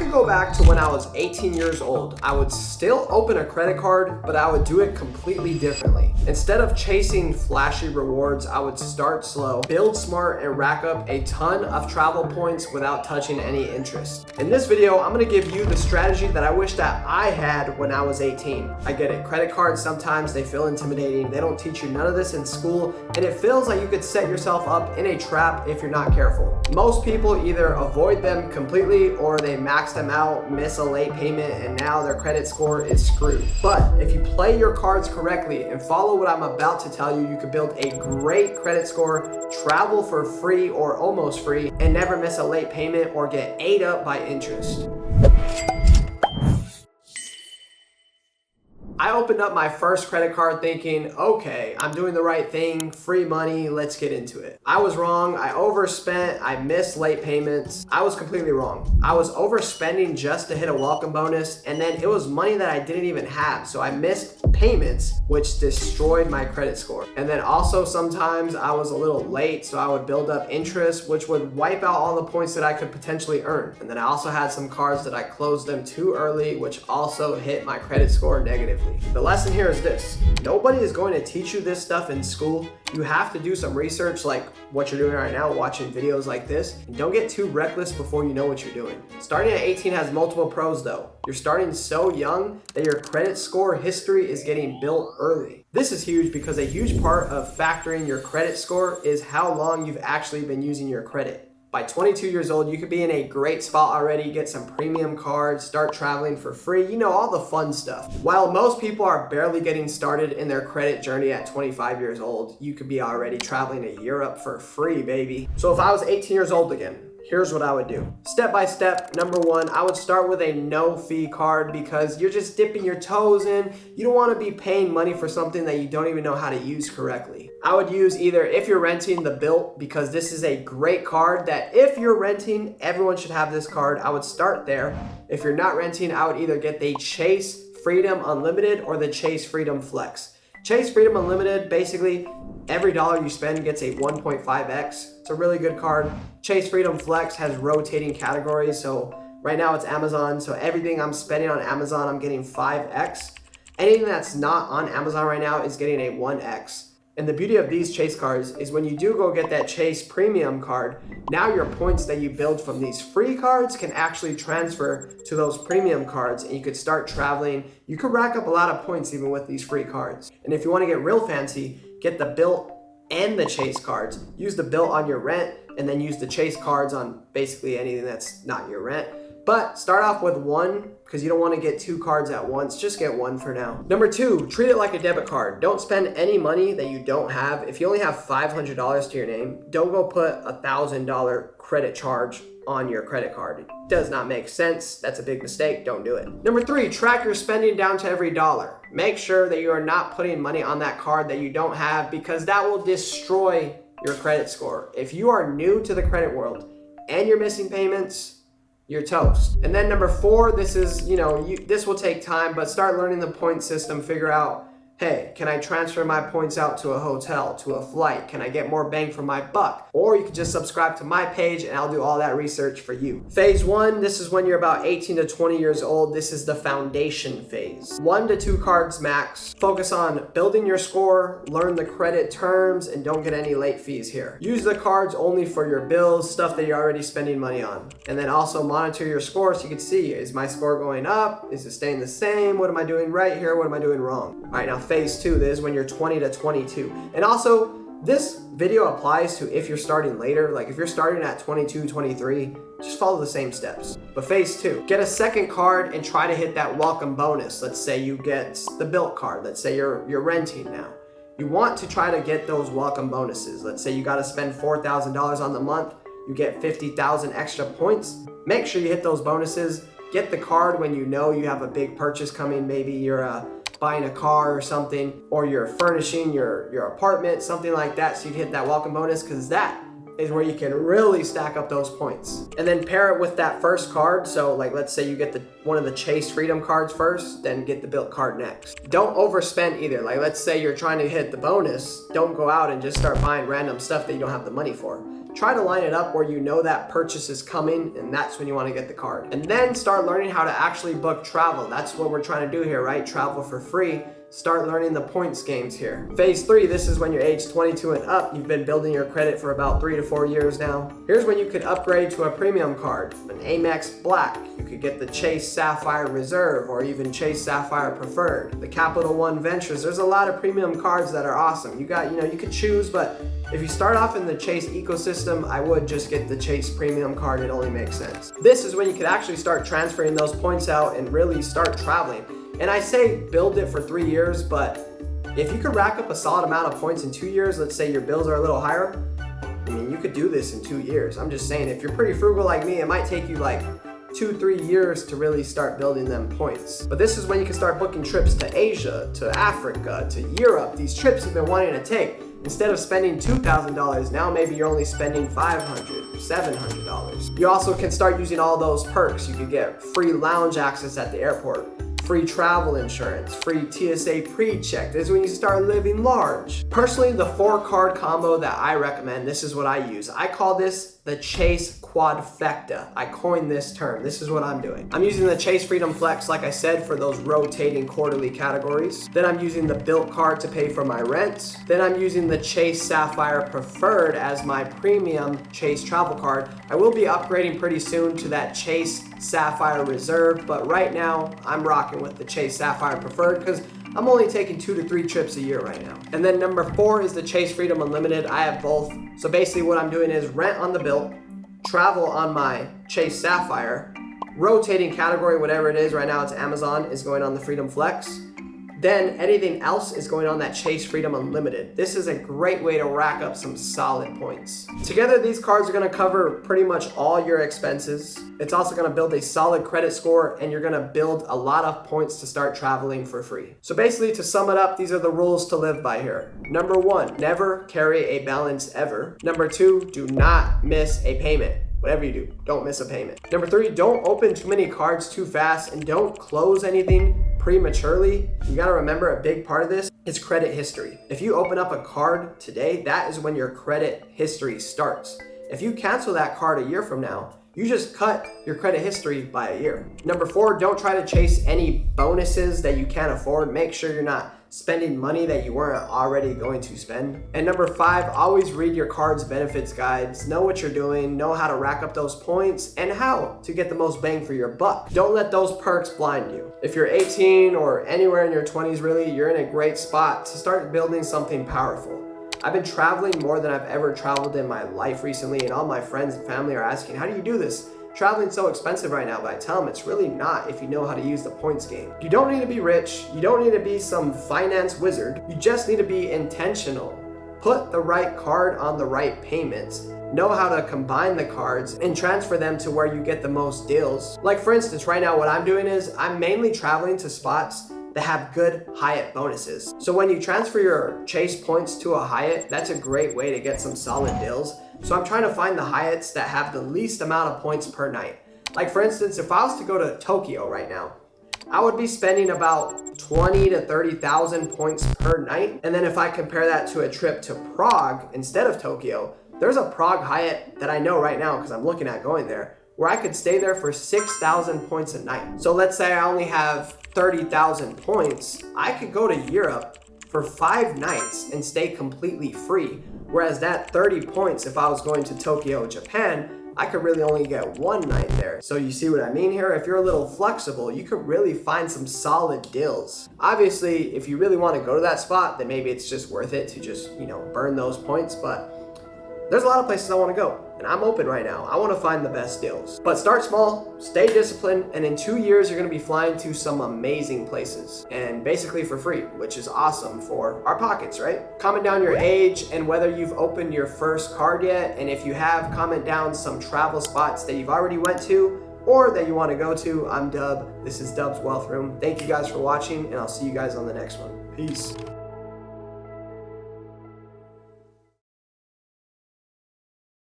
could go back to when I was 18 years old, I would still open a credit card, but I would do it completely differently. Instead of chasing flashy rewards, I would start slow, build smart, and rack up a ton of travel points without touching any interest. In this video, I'm gonna give you the strategy that I wish that I had when I was 18. I get it, credit cards sometimes they feel intimidating. They don't teach you none of this in school, and it feels like you could set yourself up in a trap if you're not careful. Most people either avoid them completely or they max them out, miss a late payment, and now their credit score is screwed. But if you play your cards correctly and follow what I'm about to tell you, you could build a great credit score, travel for free or almost free, and never miss a late payment or get ate up by interest. I opened up my first credit card thinking, okay, I'm doing the right thing, free money, let's get into it. I was wrong, I overspent, I missed late payments. I was completely wrong. I was overspending just to hit a welcome bonus, and then it was money that I didn't even have, so I missed payments, which destroyed my credit score. And then also sometimes I was a little late, so I would build up interest, which would wipe out all the points that I could potentially earn. And then I also had some cards that I closed them too early, which also hit my credit score negatively. The lesson here is this: nobody is going to teach you this stuff in school. You have to do some research like what you're doing right now, watching videos like this, and don't get too reckless before you know what you're doing. Starting at 18 has multiple pros though. You're starting so young that your credit score history is getting built early. This is huge because a huge part of factoring your credit score is how long you've actually been using your credit. By 22 years old, you could be in a great spot already, get some premium cards, start traveling for free, all the fun stuff. While most people are barely getting started in their credit journey at 25 years old, you could be already traveling to Europe for free, baby. So if I was 18 years old again, here's what I would do. Step by step, number one, I would start with a no fee card because you're just dipping your toes in. You don't want to be paying money for something that you don't even know how to use correctly. I would use either, if you're renting, the bilt, because this is a great card that if you're renting, everyone should have this card. I would start there. If you're not renting, I would either get the Chase Freedom Unlimited or the Chase Freedom Flex. Chase Freedom Unlimited, basically every dollar you spend gets a 1.5x. It's a really good card. Chase Freedom Flex has rotating categories, so right now it's Amazon, so everything I'm spending on Amazon, I'm getting 5x. Anything that's not on Amazon right now is getting a 1x. And the beauty of these Chase cards is when you do go get that Chase Premium card, now your points that you build from these free cards can actually transfer to those premium cards, and you could start traveling. You could rack up a lot of points even with these free cards. And if you want to get real fancy, get the bilt and the Chase cards. Use the bilt on your rent and then use the Chase cards on basically anything that's not your rent. But start off with one because you don't want to get two cards at once. Just get one for now. Number two, treat it like a debit card. Don't spend any money that you don't have. If you only have $500 to your name, don't go put a $1,000 credit charge on your credit card. It does not make sense. That's a big mistake. Don't do it. Number three, track your spending down to every dollar. Make sure that you are not putting money on that card that you don't have because that will destroy your credit score. If you are new to the credit world and you're missing payments, you're toast. And then number four, this is, this will take time, but start learning the point system. Figure out, hey, can I transfer my points out to a hotel, to a flight? Can I get more bang for my buck? Or you can just subscribe to my page and I'll do all that research for you. Phase one, this is when you're about 18 to 20 years old. This is the foundation phase. 1 to 2 cards max. Focus on building your score, learn the credit terms, and don't get any late fees here. Use the cards only for your bills, stuff that you're already spending money on. And then also monitor your score so you can see, is my score going up? Is it staying the same? What am I doing right here? What am I doing wrong? All right, now phase two, this is when you're 20 to 22. And also, this video applies to if you're starting later. Like if you're starting at 22, 23, just follow the same steps. But phase two, get a second card and try to hit that welcome bonus. Let's say you get the bilt card. Let's say you're renting now. You want to try to get those welcome bonuses. Let's say you got to spend $4,000 on the month. You get 50,000 extra points. Make sure you hit those bonuses. Get the card when you know you have a big purchase coming. Maybe you're buying a car or something, or you're furnishing your apartment, something like that, so you can hit that welcome bonus, because that is where you can really stack up those points. And then pair it with that first card. So like, let's say you get one of the Chase Freedom cards first, then get the bilt card next. Don't overspend either. Like, let's say you're trying to hit the bonus, don't go out and just start buying random stuff that you don't have the money for. Try to line it up where you know that purchase is coming, and that's when you want to get the card. And then start learning how to actually book travel. That's what we're trying to do here, right? Travel for free. Start learning the points games here. Phase 3, this is when you're age 22 and up. You've been building your credit for about 3 to 4 years now. Here's when you could upgrade to a premium card, an Amex Black. You could get the Chase Sapphire Reserve or even Chase Sapphire Preferred. The Capital One Ventures, there's a lot of premium cards that are awesome. You could choose, but if you start off in the Chase ecosystem, I would just get the Chase Premium card. It only makes sense. This is when you could actually start transferring those points out and really start traveling. And I say build it for 3 years, but if you could rack up a solid amount of points in 2 years, let's say your bills are a little higher, I mean, you could do this in 2 years. I'm just saying, if you're pretty frugal like me, it might take you like 2-3 years to really start building them points. But this is when you can start booking trips to Asia, to Africa, to Europe, these trips you've been wanting to take. Instead of spending $2,000, now maybe you're only spending $500, $700. You also can start using all those perks. You could get free lounge access at the airport, free travel insurance, free TSA pre-check. This is when you start living large. Personally, the 4-card combo that I recommend, this is what I use. I call this the Chase Quadfecta. I coined this term. This is what I'm doing. I'm using the Chase Freedom Flex, like I said, for those rotating quarterly categories. Then I'm using the bilt card to pay for my rent. Then I'm using the Chase Sapphire Preferred as my premium Chase travel card. I will be upgrading pretty soon to that Chase Sapphire Reserve, but right now I'm rocking with the Chase Sapphire Preferred because I'm only taking 2 to 3 trips a year right now. And then number 4 is the Chase Freedom Unlimited. I have both. So basically what I'm doing is rent on the bilt, travel on my Chase Sapphire, rotating category, whatever it is, right now it's Amazon, is going on the Freedom Flex. Then anything else is going on that Chase Freedom Unlimited. This is a great way to rack up some solid points. Together, these cards are gonna cover pretty much all your expenses. It's also gonna build a solid credit score, and you're gonna build a lot of points to start traveling for free. So basically, to sum it up, these are the rules to live by here. Number 1, never carry a balance ever. Number 2, do not miss a payment. Whatever you do, don't miss a payment. Number 3, don't open too many cards too fast, and don't close anything prematurely. You gotta remember, a big part of this is credit history. If you open up a card today, that is when your credit history starts. If you cancel that card a year from now, you just cut your credit history by a year. Number 4, don't try to chase any bonuses that you can't afford. Make sure you're not spending money that you weren't already going to spend. And number 5, always read your card's benefits guides. Know what you're doing, know how to rack up those points, and how to get the most bang for your buck. Don't let those perks blind you. If you're 18 or anywhere in your 20s, really, you're in a great spot to start building something powerful. I've been traveling more than I've ever traveled in my life recently, and all my friends and family are asking, how do you do this? Traveling's so expensive right now, but I tell them it's really not if you know how to use the points game. You don't need to be rich. You don't need to be some finance wizard. You just need to be intentional. Put the right card on the right payments. Know how to combine the cards and transfer them to where you get the most deals. Like for instance, right now what I'm doing is I'm mainly traveling to spots that have good Hyatt bonuses. So when you transfer your Chase points to a Hyatt, that's a great way to get some solid deals. So I'm trying to find the Hyatts that have the least amount of points per night. Like for instance, if I was to go to Tokyo right now, I would be spending about 20 to 30,000 points per night. And then if I compare that to a trip to Prague instead of Tokyo, there's a Prague Hyatt that I know right now because I'm looking at going there, where I could stay there for 6,000 points a night. So let's say I only have 30,000 points, I could go to Europe for 5 nights and stay completely free. Whereas that 30 points, if I was going to Tokyo, Japan, I could really only get 1 night there. So you see what I mean here? If you're a little flexible, you could really find some solid deals. Obviously, if you really want to go to that spot, then maybe it's just worth it to just, burn those points. But there's a lot of places I want to go, and I'm open right now. I want to find the best deals. But start small, stay disciplined, and in 2 years, you're going to be flying to some amazing places, and basically for free, which is awesome for our pockets, right? Comment down your age and whether you've opened your first card yet, and if you have, comment down some travel spots that you've already went to or that you want to go to. I'm Dub. This is Dub's Wealth Room. Thank you guys for watching, and I'll see you guys on the next one. Peace.